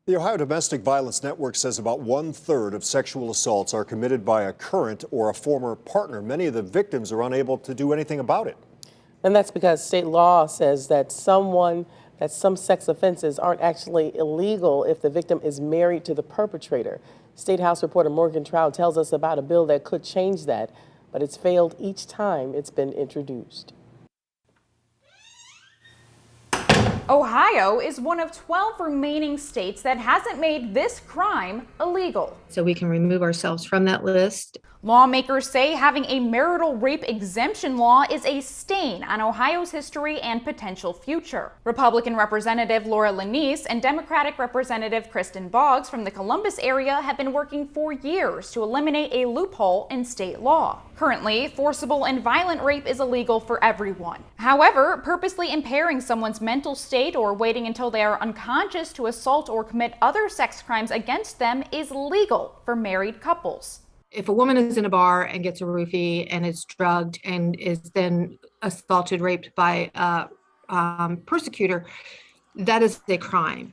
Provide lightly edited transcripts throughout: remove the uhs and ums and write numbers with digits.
The Ohio Domestic Violence Network says about 1/3 of sexual assaults are committed by a current or a former partner. Many of the victims are unable to do anything about it. And that's because state law says that some sex offenses aren't actually illegal if the victim is married to the perpetrator. State House reporter Morgan Trout tells us about a bill that could change that, but it's failed each time it's been introduced. Ohio is one of 12 remaining states that hasn't made this crime illegal. So we can remove ourselves from that list. Lawmakers say having a marital rape exemption law is a stain on Ohio's history and potential future. Republican Representative Laura Lanise and Democratic Representative Kristen Boggs from the Columbus area have been working for years to eliminate a loophole in state law. Currently, forcible and violent rape is illegal for everyone. However, purposely impairing someone's mental state or waiting until they are unconscious to assault or commit other sex crimes against them is legal for married couples. If a woman is in a bar and gets a roofie and is drugged and is then assaulted, raped by a persecutor, that is a crime.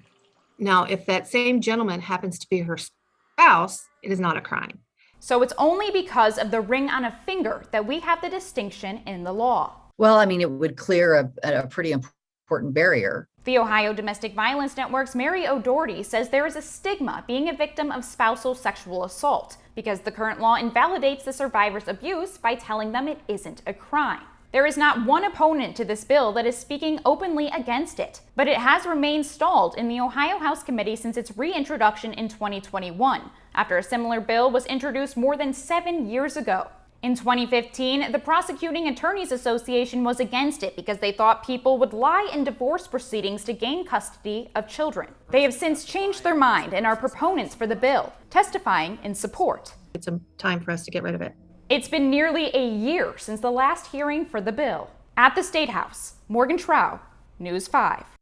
Now, if that same gentleman happens to be her spouse, it is not a crime. So it's only because of the ring on a finger that we have the distinction in the law. Well, I mean, it would clear a pretty important barrier. The Ohio Domestic Violence Network's Mary O'Doherty says there is a stigma being a victim of spousal sexual assault because the current law invalidates the survivor's abuse by telling them it isn't a crime. There is not one opponent to this bill that is speaking openly against it, but it has remained stalled in the Ohio House Committee since its reintroduction in 2021, after a similar bill was introduced more than 7 years ago. In 2015, the Prosecuting Attorneys Association was against it because they thought people would lie in divorce proceedings to gain custody of children. They have since changed their mind and are proponents for the bill, testifying in support. It's a time for us to get rid of it. It's been nearly a year since the last hearing for the bill. At the State House, Morgan Trout, News 5.